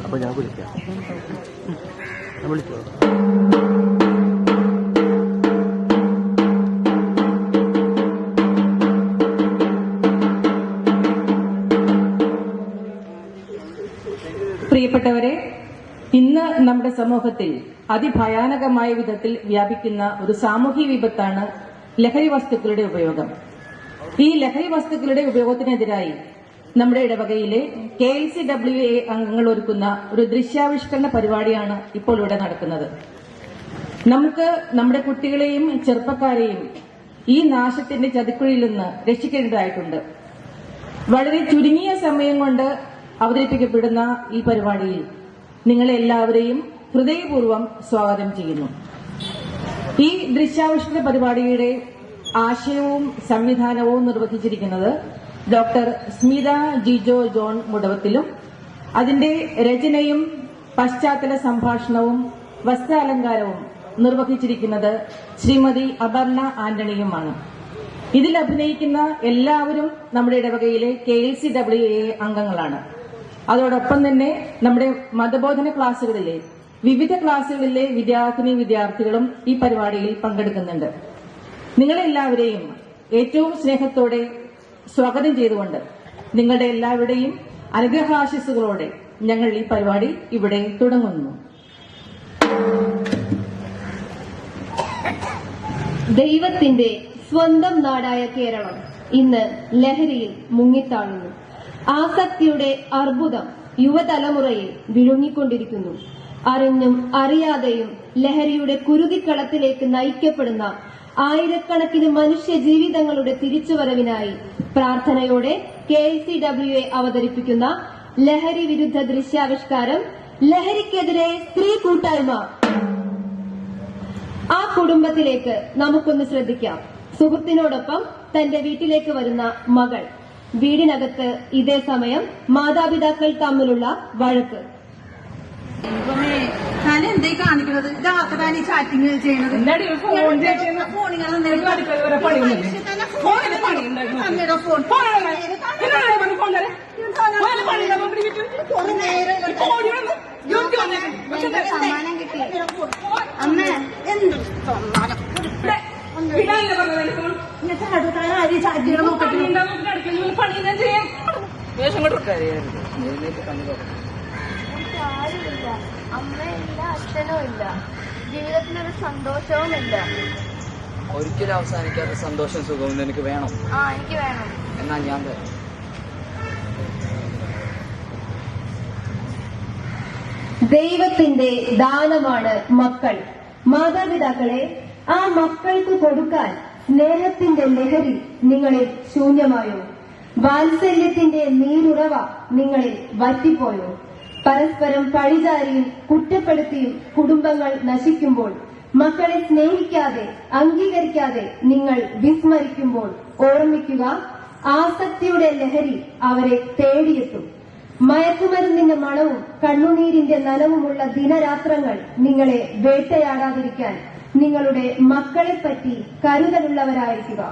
അപ്പൊ ഞാൻ വിളിക്കാം. ഞാൻ വിളിച്ചോ. പ്രിയപ്പെട്ടവരെ, ഇന്ന് നമ്മുടെ സമൂഹത്തിൽ അതിഭയാനകമായ വിധത്തിൽ വ്യാപിക്കുന്ന ഒരു സാമൂഹ്യ വിപത്താണ് ലഹരി വസ്തുക്കളുടെ ഉപയോഗം. ഈ ലഹരി വസ്തുക്കളുടെ ഉപയോഗത്തിനെതിരായി നമ്മുടെ ഇടവകയിലെ KLCWA അംഗങ്ങൾ ഒരുക്കുന്ന ഒരു ദൃശ്യാവിഷ്കരണ പരിപാടിയാണ് ഇപ്പോൾ ഇവിടെ നടക്കുന്നത്. നമുക്ക് നമ്മുടെ കുട്ടികളെയും ചെറുപ്പക്കാരെയും ഈ നാശത്തിന്റെ ചതിക്കുഴിയിൽ നിന്ന് രക്ഷിക്കേണ്ടതായിട്ടുണ്ട്. വളരെ ചുരുങ്ങിയ സമയം കൊണ്ട് അവതരിപ്പിക്കപ്പെടുന്ന ഈ പരിപാടിയിൽ നിങ്ങളെല്ലാവരെയും ഹൃദയപൂർവ്വം സ്വാഗതം ചെയ്യുന്നു. ഈ ദൃശ്യാവിഷ്കരണ പരിപാടിയുടെ ആശയവും സംവിധാനവും നിർവഹിച്ചിരിക്കുന്നത് ഡോക്ടർ സ്മിത ജിജോ ജോൺ മുടവത്തിലും അതിന്റെ രചനയും പശ്ചാത്തല സംഭാഷണവും വസ്ത്രാലങ്കാരവും നിർവഹിച്ചിരിക്കുന്നത് ശ്രീമതി അപർണ ആന്റണിയുമാണ്. ഇതിൽ അഭിനയിക്കുന്ന എല്ലാവരും നമ്മുടെ ഇടവകയിലെ KLCWA അംഗങ്ങളാണ്. അതോടൊപ്പം തന്നെ നമ്മുടെ മതബോധന ക്ലാസുകളിലെ വിവിധ ക്ലാസുകളിലെ വിദ്യാർത്ഥിനികളും ഈ പരിപാടിയിൽ പങ്കെടുക്കുന്നുണ്ട്. നിങ്ങളെല്ലാവരെയും ഏറ്റവും സ്നേഹത്തോടെ സ്വാഗതം ചെയ്തുകൊണ്ട് നിങ്ങളുടെ എല്ലാവരുടെയും അനുഗ്രഹാശിസ്സുകളോടെ ഞങ്ങൾ ഈ പരിപാടി ഇവിടെ തുടങ്ങുന്നു. ദൈവത്തിന്റെ സ്വന്തം നാടായ കേരളം ഇന്ന് ലഹരിയിൽ മുങ്ങിത്താഴുന്നു. ആസക്തിയുടെ അർബുദം യുവതലമുറയെ വിഴുങ്ങിക്കൊണ്ടിരിക്കുന്നു. അറിഞ്ഞും അറിയാതെയും ലഹരിയുടെ കുരുതിക്കളത്തിലേക്ക് നയിക്കപ്പെടുന്ന ആയിരക്കണക്കിന് മനുഷ്യ ജീവിതങ്ങളുടെ തിരിച്ചുവരവിനായി പ്രാർത്ഥനയോടെ KLCWA അവതരിപ്പിക്കുന്ന ലഹരി വിരുദ്ധ ദൃശ്യാവിഷ്കാരം ലഹരിക്കെതിരെ സ്ത്രീ കൂട്ടായ്മ. ആ കുടുംബത്തിലേക്ക് നമുക്കൊന്ന് ശ്രദ്ധിക്കാം. സുഹൃത്തിനോടൊപ്പം തന്റെ വീട്ടിലേക്ക് വരുന്ന മകൾ. വീടിനകത്ത് ഇതേ സമയം മാതാപിതാക്കൾ തമ്മിലുള്ള വഴക്ക്. എന്തേ കാണിക്കുന്നത്? ഇതാക്കതാണ് ഈ ചാറ്റിങ് ചെയ്യുന്നത്. സമ്മാനം കിട്ടി അമ്മ. എന്ത് സമ്മാനം? ആരുമില്ല, അമ്മയില്ല, അച്ഛനും ഇല്ല, ജീവിതത്തിലൊരു സന്തോഷവുമില്ല. ഒരിക്കലും അവസാനിക്കാത്ത സന്തോഷം സുഖവും എനിക്ക് വേണം. എനിക്ക് വേണം. എന്നാ ഞാൻ തരാം. ദൈവത്തിന്റെ ദാനമാണ് മക്കൾ. മാതാപിതാക്കളെ, ആ മക്കൾക്ക് കൊടുക്കാൻ സ്നേഹത്തിന്റെ ലഹരി നിങ്ങളിൽ ശൂന്യമായോ? വാത്സല്യത്തിന്റെ നീരുറവ നിങ്ങളിൽ വറ്റിപ്പോയോ? പരസ്പരം പഴിചാരിയും കുറ്റപ്പെടുത്തിയും കുടുംബങ്ങൾ നശിക്കുമ്പോൾ, മക്കളെ സ്നേഹിക്കാതെ അംഗീകരിക്കാതെ നിങ്ങൾ വിസ്മരിക്കുമ്പോൾ ഓർമ്മിക്കുക, ആസക്തിയുടെ ലഹരി അവരെ തേടിയെത്തും. മയക്കുമരുന്നിന്റെ മണവും കണ്ണുനീരിന്റെ നനവുമുള്ള ദിനരാത്രങ്ങൾ നിങ്ങളെ വേട്ടയാടാതിരിക്കാൻ നിങ്ങളുടെ മക്കളെപ്പറ്റി കരുതലുള്ളവരായിരിക്കുക.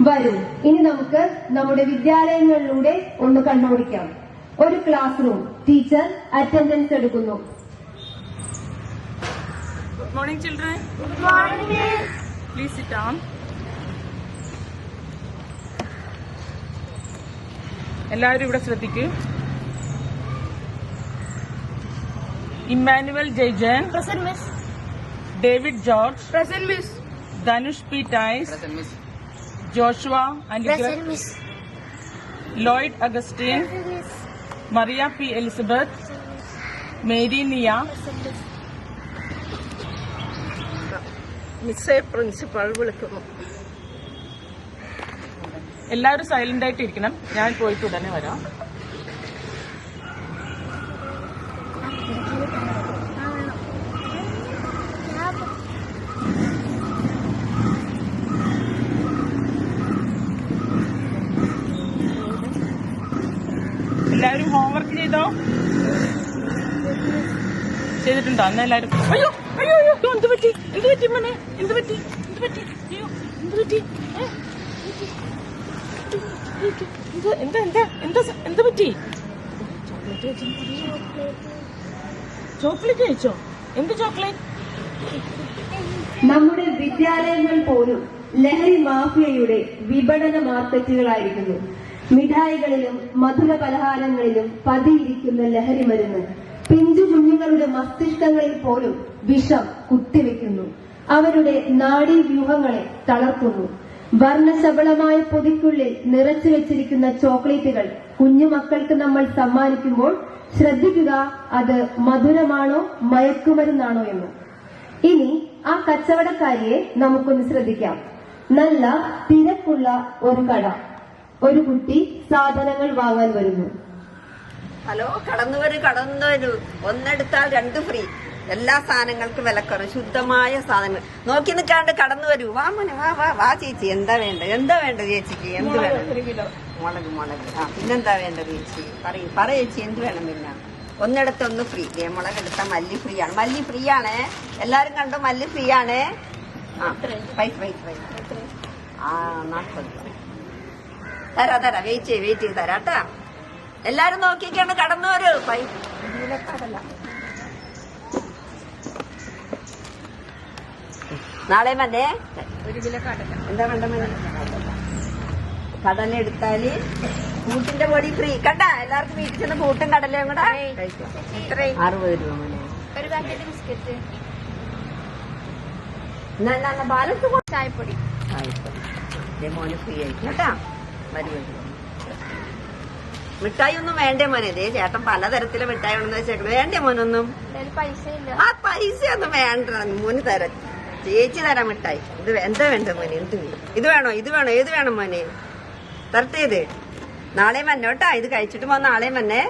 വരൂ, ഇനി നമുക്ക് നമ്മുടെ വിദ്യാലയങ്ങളിലൂടെ ഒന്ന് കണ്ണോടിക്കാം. ഒരു ക്ലാസ് റൂം. ടീച്ചർ അറ്റൻഡൻസ് എടുക്കുന്നു. Good morning, children. Good morning. Please sit down. എല്ലാവരും ഇവിടെ ശ്രദ്ധിക്കൂ. Emmanuel Jaijan. Present, miss. David George. Present, miss. Dhanush P ടൈസ്. Present, miss. Joshua Present, miss. Lloyd Augustine. Present, miss. Maria P Elizabeth. Mary Nia. Present, miss. മിസ്സേ principal വിളിക്കുന്നു. എല്ലാവരും silent ആയിട്ട് ഇരിക്കണം. ഞാൻ പോയിട്ട് ഉടനെ വരാം. എല്ലാവരും ഹോംവർക്ക് ചെയ്തോ? ചെയ്തിട്ടുണ്ടോ? അന്ന് എല്ലാവരും അയ്യോ അയ്യോ അയ്യോ എന്ത് പറ്റി മോനെ? എന്ത് പറ്റി അയ്യോ എന്ത് പറ്റി? എന്താ ചോക്ലേറ്റ് കഴിച്ചോ? എന്ത് ചോക്ലേറ്റ്? നമ്മുടെ വിദ്യാലയങ്ങൾ പോലും ലഹരി മാഫിയയുടെ വിപണന മാർക്കറ്റുകളായിരിക്കുന്നു. മിഠായികളിലും മധുര പലഹാരങ്ങളിലും പതിയിരിക്കുന്ന ലഹരി മരുന്ന് പിഞ്ചു കുഞ്ഞുങ്ങളുടെ മസ്തിഷ്കങ്ങളിൽ പോലും വിഷം കുത്തിവെക്കുന്നു. അവരുടെ നാഡീവ്യൂഹങ്ങളെ തളർത്തുന്നു. വർണ്ണശബളമായ പൊതിക്കുള്ളിൽ നിറച്ചു വെച്ചിരിക്കുന്ന ചോക്ലേറ്റുകൾ കുഞ്ഞുമക്കൾക്ക് നമ്മൾ സമ്മാനിക്കുമ്പോൾ ശ്രദ്ധിക്കുക, അത് മധുരമാണോ മയക്കുമരുന്നാണോ എന്ന്. ഇനി ആ കച്ചവടക്കാരിയെ നമുക്കൊന്ന് ശ്രദ്ധിക്കാം. നല്ല തിരക്കുള്ള ഒരു കട. ഒരു കുട്ടി സാധനങ്ങൾ വാങ്ങാൻ വരുന്നു. ഹലോ, കടന്നു വരൂ. ഒന്നെടുത്താൽ 2 ഫ്രീ. എല്ലാ സാധനങ്ങൾക്കും വിലക്കുറവ്. ശുദ്ധമായ സാധനങ്ങൾ നോക്കി നിൽക്കാണ്ട് കടന്നു വരൂ. വാ മോനെ, വാ ചേച്ചി. എന്താ വേണ്ട ചേച്ചിക്ക്? എന്ത് വേണം? മുളക്. ആ, പിന്നെന്താ വേണ്ടത് ചേച്ചി? പറ ചേച്ചി, എന്ത് വേണം? പിന്നെ ഒന്നെടുത്ത് 1 ഫ്രീ. മുളക് എടുത്ത മല്ലി ഫ്രീ ആണ്. മല്ലി ഫ്രീ ആണ്. എല്ലാരും കണ്ടോ? മല്ലി ഫ്രീ ആണ്. പൈസ 40. തരാ. വെയിറ്റ് ചെയ്ത് തരാട്ടാ. എല്ലാരും നോക്കിക്കാണ് കടന്നു വരൂ. നാളെ മന്നെ 1 കിലോ കടല. എന്താ വേണ്ട മനെ? കടല എടുത്താല് കൂട്ടിന്റെ പൊടി ഫ്രീ. കണ്ട, എല്ലാവർക്കും വീട്ടിൽ ചെന്ന് കൂട്ടും കടലയും കൂടെ 60 രൂപ മനെ. ഒരു പാക്കറ്റ് ബിസ്ക്കറ്റ്, ബാലൻസ് ചായപ്പൊടി. മോന് ഫ്രീ ആയിട്ട് കേട്ടാ. വരും. മിഠായി ഒന്നും വേണ്ടേ മോനെ? ഇതേ ചേട്ടൻ പലതരത്തിലെ മിഠായി ഉണ്ടെന്ന് വെച്ചേക്കുന്നത്. വേണ്ടേ മോനൊന്നും? പൈസ ഇല്ല. ആ പൈസ ഒന്നും വേണ്ട. മോന് തരാം, ചേച്ചി തരാം മിഠായി. എന്താ വേണ്ട മോനെ? ഇത് വേണോ? ഏത് വേണം മോനെ? തരട്ടെ. ഇത് നാളെ മന്നോട്ടാ. ഇത് കഴിച്ചിട്ട് പോ. നാളെ മന്നെ.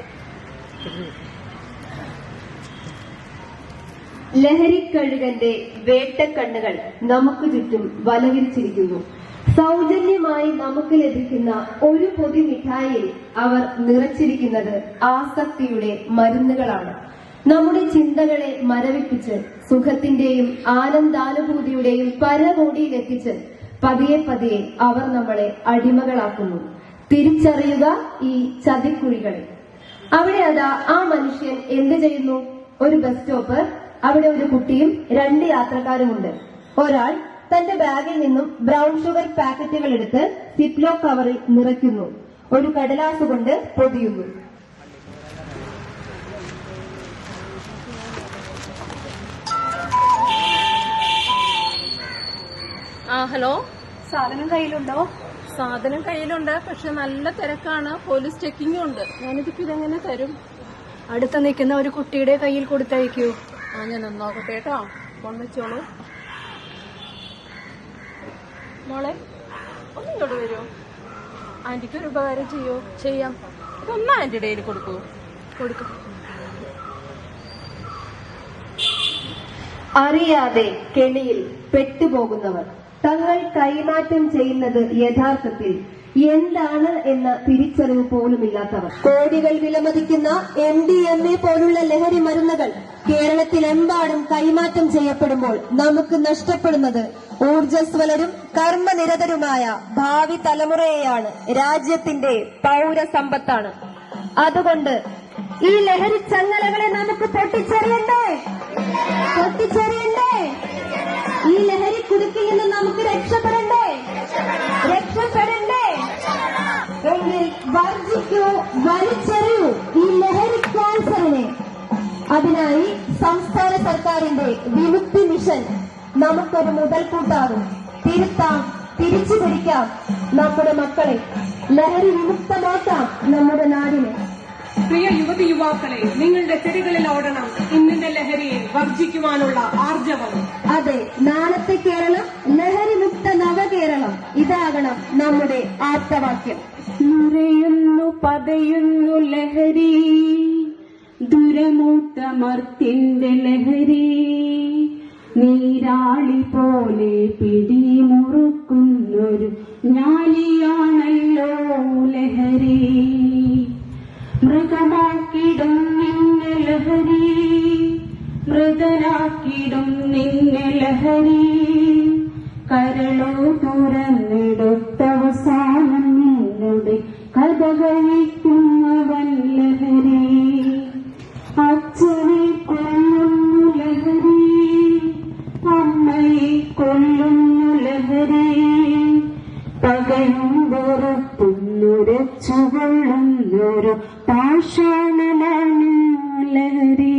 ലഹരിക്കഴുകന്റെ വേട്ടക്കണ്ണുകൾ നമുക്ക് ചുറ്റും വലവിരിച്ചിരിക്കുന്നു. സൗജന്യമായി നമുക്ക് ലഭിക്കുന്ന ഒരു പൊതി മിഠായിയിൽ അവർ നിറച്ചിരിക്കുന്നത് ആസക്തിയുടെ മരുന്നുകളാണ്. നമ്മുടെ ചിന്തകളെ മരവിപ്പിച്ച് സുഖത്തിന്റെയും ആനന്ദാനുഭൂതിയുടെയും പരകോടിയിലെത്തിച്ച് പതിയെ അവർ നമ്മളെ അടിമകളാക്കുന്നു. തിരിച്ചറിയുക ഈ ചതിക്കുഴികളെ. അവിടെ അതാ ആ മനുഷ്യൻ എന്ത് ചെയ്യുന്നു? ഒരു ബസ് സ്റ്റോപ്പ്. അവിടെ ഒരു കുട്ടിയും 2 യാത്രക്കാരുമുണ്ട്. ഒരാൾ തന്റെ ബാഗിൽ നിന്നും ബ്രൗൺ ഷുഗർ പാക്കറ്റുകൾ എടുത്ത് സിപ്ലോ കവറിൽ നിറയ്ക്കുന്നു. ഒരു കടലാസ് കൊണ്ട് പൊതിയുന്നു. ഹലോ, സാധനം കയ്യിലുണ്ടോ? സാധനം കയ്യിലുണ്ട്, പക്ഷെ നല്ല തിരക്കാണ്. പോലീസ് ചെക്കിങ്ങും ഉണ്ട്. ഞാനിതിപ്പോ ഇതെങ്ങനെ തരും? അടുത്ത് നിൽക്കുന്ന ഒരു കുട്ടിയുടെ കയ്യിൽ കൊടുത്തയക്കൂ. ഞാൻ നോക്കട്ടെ കേട്ടോ. കൊണ്ടുവച്ചോളൂ. മോളെ, ഒന്നിങ്ങോട്ട് വരുമോ? ആന്റിക്ക് ഒരു ഉപകാരം ചെയ്യോ? ചെയ്യാം. ഇതൊന്നും ആന്റിയുടെ കയ്യിൽ കൊടുക്കൂ. കൊടുക്കും. അറിയാതെ കെണിയിൽ പെട്ടുപോകുന്നവർ തങ്ങൾ കൈമാറ്റം ചെയ്യുന്നത് യഥാർത്ഥത്തിൽ എന്താണ് എന്ന തിരിച്ചറിവ് പോലുമില്ലാത്തവർ. കോടികൾ വിലമതിക്കുന്ന MDMA പോലുള്ള ലഹരി മരുന്നുകൾ കേരളത്തിലെമ്പാടും കൈമാറ്റം ചെയ്യപ്പെടുമ്പോൾ നമുക്ക് നഷ്ടപ്പെടുന്നത് ഊർജ്ജസ്വലരും കർമ്മനിരതരുമായ ഭാവി തലമുറയെയാണ്, രാജ്യത്തിന്റെ പൗരസമ്പത്താണ്. അതുകൊണ്ട് ഈ ലഹരി ചങ്ങലകളെ നമുക്ക് പൊട്ടിച്ചെറിയണ്ടേ? ഈ ലഹരി കുടുക്കിൽ നിന്ന് നമുക്ക് രക്ഷപ്പെടണ്ടേ? എങ്കിൽ വർജിക്കൂ, വലിച്ചെറിയൂ ഈ ലഹരി ക്യാൻസറിനെ. അതിനായി സംസ്ഥാന സർക്കാരിന്റെ വിമുക്തി മിഷൻ നമുക്കൊരു മുതൽക്കൂട്ടാകും. തിരുത്താം, തിരിച്ചു പിടിക്കാം നമ്മുടെ മക്കളെ. ലഹരി വിമുക്തമാക്കാം നമ്മുടെ നാടിനെ. പ്രിയ യുവതി യുവാക്കളെ, നിങ്ങളുടെ ചെടികളിൽ ഓടണം ഇന്നിന്റെ ലഹരിയെ വർജിക്കുവാനുള്ള ആർജവം. അതെ, നാളത്തെ കേരളം ലഹരി മുക്ത നവകേരളം. ഇതാകണം നമ്മുടെ ആപ്തവാക്യം. നിറയുന്നു പതയുന്നു ലഹരി, ദുരമൂത്ത മർത്തിന്റെ ലഹരി, നീരാളി പോലെ പിടിമുറുക്കുന്നൊരു ഞാലിയാണല്ലോ ലഹരി. മൃഗമാക്കിടും നിന്നെ ലഹരി, മൃതനാക്കിടും നിന്നെ ലഹരി, കരളോ തുറന്നെടുത്തവസാനം നിങ്ങളുടെ കഥ കഴിക്കുന്നവൻ ലഹരി. അച്ഛനെ പകയുമ്പൊറുന്നൊരു പാഷാണലാണ് ലഹരി.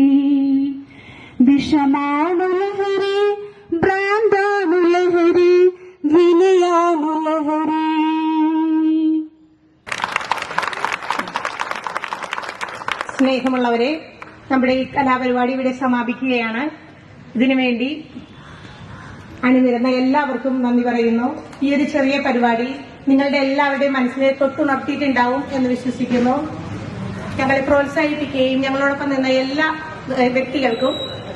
വിഷമാണു ലഹരി, ഭ്രാന്താണു ലഹരി, വിനയാണു ലഹരി. സ്നേഹമുള്ളവരെ, നമ്മുടെ ഈ കലാപരിപാടി ഇവിടെ സമാപിക്കുകയാണ്. ഇതിനുവേണ്ടി അണിനിരുന്ന എല്ലാവർക്കും നന്ദി പറയുന്നു. ഈ ഒരു ചെറിയ പരിപാടി നിങ്ങളുടെ എല്ലാവരുടെയും മനസ്സിനെ തൊട്ടുണർത്തിയിട്ടുണ്ടാവും എന്ന് വിശ്വസിക്കുന്നു. ഞങ്ങളെ പ്രോത്സാഹിപ്പിക്കുകയും ഞങ്ങളോടൊപ്പം നിന്ന എല്ലാ വ്യക്തികൾക്കും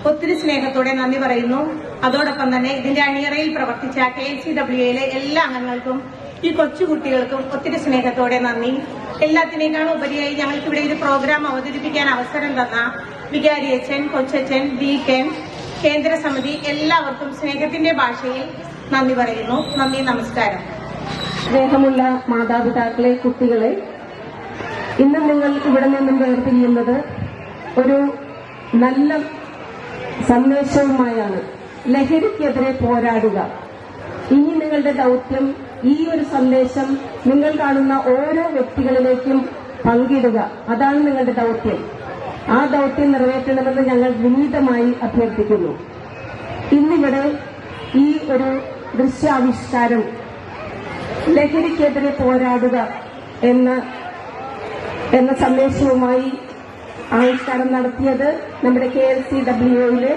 ഒത്തിരി സ്നേഹത്തോടെ നന്ദി പറയുന്നു. അതോടൊപ്പം തന്നെ ഇതിന്റെ അണിയറയിൽ പ്രവർത്തിച്ച KLCWAയിലെ എല്ലാ അംഗങ്ങൾക്കും ഈ കൊച്ചുകുട്ടികൾക്കും ഒത്തിരി സ്നേഹത്തോടെ നന്ദി. എല്ലാത്തിനേക്കാളും ഉപരിയായി ഞങ്ങൾക്ക് ഇവിടെ ഒരു പ്രോഗ്രാം അവതരിപ്പിക്കാൻ അവസരം തന്ന വികാരി അച്ഛൻ, കൊച്ചച്ഛൻ, ഡീക്കൻ, കേന്ദ്ര സമിതി എല്ലാവർക്കും സ്നേഹത്തിന്റെ ഭാഷയിൽ നന്ദി പറയുന്നു. നന്ദി, നമസ്കാരം. സ്നേഹമുള്ള മാതാപിതാക്കളെ, കുട്ടികളെ, ഇന്ന് നിങ്ങൾ ഇവിടെ നിന്നും വേർപിരിയുന്നത് ഒരു നല്ല സന്ദേശവുമായാണ്. ലഹരിക്കെതിരെ പോരാടുക. ഇനി നിങ്ങളുടെ ദൗത്യം ഈ ഒരു സന്ദേശം നിങ്ങൾ കാണുന്ന ഓരോ വ്യക്തികളിലേക്കും പങ്കിടുക. അതാണ് നിങ്ങളുടെ ദൗത്യം. ആ ദൗത്യം നിറവേറ്റണമെന്ന് ഞങ്ങൾ വിനീതമായി അഭ്യർത്ഥിക്കുന്നു. ഇന്നിവിടെ ഈ ഒരു ദൃശ്യാവിഷ്കാരം ലഹരിക്കെതിരെ പോരാടുക എന്ന സന്ദേശവുമായി ആവിഷ്കാരം നടത്തിയത് നമ്മുടെ KLCWAയിലെ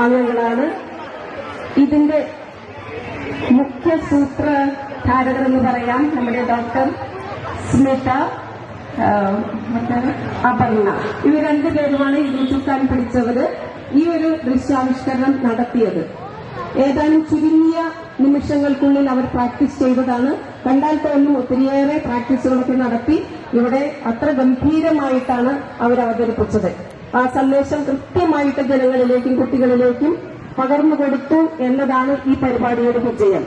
അംഗങ്ങളാണ്. ഇതിന്റെ മുഖ്യ സൂത്രധാരകർ എന്ന് പറയാം നമ്മുടെ ഡോക്ടർ സ്മിത, അപർണ. ഇവർ രണ്ടുപേരുമാണ് ഇത് ചുക്കാൻ പിടിച്ചവര് ഈ ഒരു ദൃശ്യാവിഷ്കരണം നടത്തിയത്. ഏതാനും ചുരുങ്ങിയ നിമിഷങ്ങൾക്കുള്ളിൽ അവർ പ്രാക്ടീസ് ചെയ്തതാണ്. കണ്ടാൽ തോന്നും ഒത്തിരിയേറെ പ്രാക്ടീസുകളൊക്കെ നടത്തി ഇവിടെ അത്ര ഗംഭീരമായിട്ടാണ് അവർ അവതരിപ്പിച്ചത്. ആ സന്ദേശം കൃത്യമായിട്ട് ജനങ്ങളിലേക്കും കുട്ടികളിലേക്കും പകർന്നു കൊടുത്തു എന്നതാണ് ഈ പരിപാടിയുടെ വിജയം.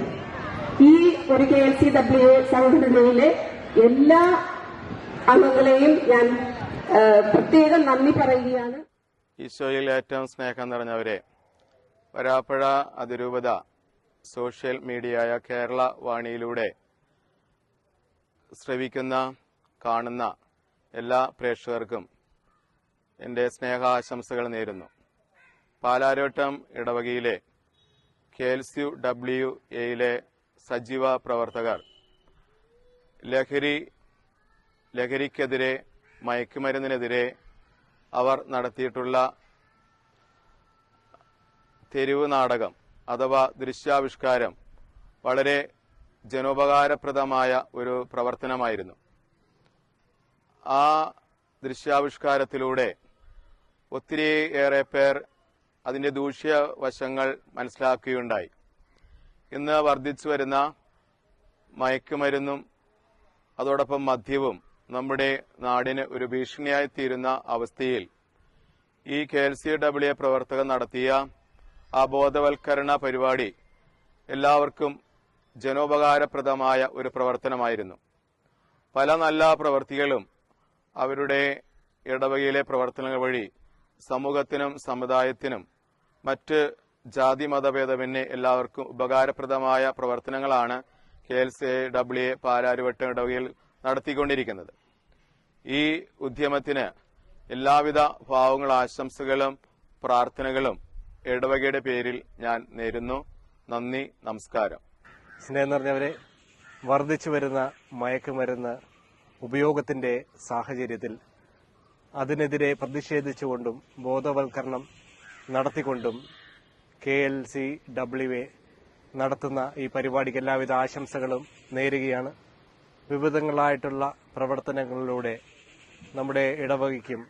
ഈ ഒരു KLCWA സംഘടനയിലെ എല്ലാ അംഗങ്ങളെയും ഞാൻ പ്രത്യേകം നന്ദി പറയുകയാണ്. ഈശോയിൽ ഏറ്റവും സ്നേഹം നിറഞ്ഞവരെ, വരാപ്പുഴ അതിരൂപത സോഷ്യൽ മീഡിയയായ കേരള വാണിയിലൂടെ ശ്രവിക്കുന്ന, കാണുന്ന എല്ലാ പ്രേക്ഷകർക്കും എൻ്റെ സ്നേഹാശംസകൾ നേരുന്നു. പാലാരിവട്ടം ഇടവകയിലെ KLCWAയിലെ സജീവ പ്രവർത്തകർ ലഹരിക്കെതിരെ, മയക്കുമരുന്നിനെതിരെ അവർ നടത്തിയിട്ടുള്ള തെരുവ് നാടകം അഥവാ ദൃശ്യാവിഷ്കാരം വളരെ ജനോപകാരപ്രദമായ ഒരു പ്രവർത്തനമായിരുന്നു. ആ ദൃശ്യാവിഷ്കാരത്തിലൂടെ ഒത്തിരിയേറെ പേർ അതിന്റെ ദൂഷ്യവശങ്ങൾ മനസ്സിലാക്കുകയുണ്ടായി. ഇന്ന് വർദ്ധിച്ചു വരുന്ന മയക്കുമരുന്നും അതോടൊപ്പം മദ്യവും നമ്മുടെ നാടിന് ഒരു ഭീഷണിയായിത്തീരുന്ന അവസ്ഥയിൽ ഈ KLCWA പ്രവർത്തകർ നടത്തിയ ആ ബോധവൽക്കരണ പരിപാടി എല്ലാവർക്കും ജനോപകാരപ്രദമായ ഒരു പ്രവർത്തനമായിരുന്നു. പല നല്ല പ്രവർത്തികളും അവരുടെ ഇടവകയിലെ പ്രവർത്തനങ്ങൾ വഴി സമൂഹത്തിനും സമുദായത്തിനും മറ്റ് ജാതി മതഭേദമന്യേ എല്ലാവർക്കും ഉപകാരപ്രദമായ പ്രവർത്തനങ്ങളാണ് KLCWA പാലാരിവട്ടം ഇടവകയിൽ നടത്തിക്കൊണ്ടിരിക്കുന്നത്. ഈ ഉദ്യമത്തിന് എല്ലാവിധ ഭാവങ്ങളും ആശംസകളും പ്രാർത്ഥനകളും ഇടവകയുടെ പേരിൽ ഞാൻ നേരുന്നു. നന്ദി, നമസ്കാരം. സ്നേഹം നിറഞ്ഞവരെ, വർദ്ധിച്ചു വരുന്ന മയക്കുമരുന്ന് ഉപയോഗത്തിന്റെ സാഹചര്യത്തിൽ അതിനെതിരെ പ്രതിഷേധിച്ചുകൊണ്ടും ബോധവൽക്കരണം നടത്തിക്കൊണ്ടും KLCWA നടത്തുന്ന ഈ പരിപാടിക്ക് എല്ലാവിധ ആശംസകളും നേരുകയാണ്. വിവിധങ്ങളായിട്ടുള്ള പ്രവർത്തനങ്ങളിലൂടെ നമ്മുടെ ഇടവകയ്ക്കും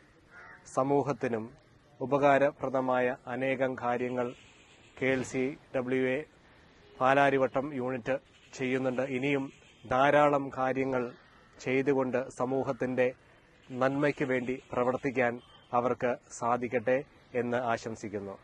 സമൂഹത്തിനും ഉപകാരപ്രദമായ അനേകം കാര്യങ്ങൾ KLCWA പാലാരിവട്ടം യൂണിറ്റ് ചെയ്യുന്നുണ്ട്. ഇനിയും ധാരാളം കാര്യങ്ങൾ ചെയ്തുകൊണ്ട് സമൂഹത്തിന്റെ നന്മയ്ക്ക് വേണ്ടി പ്രവർത്തിക്കാൻ അവർക്ക് സാധിക്കട്ടെ എന്ന് ആശംസിക്കുന്നു.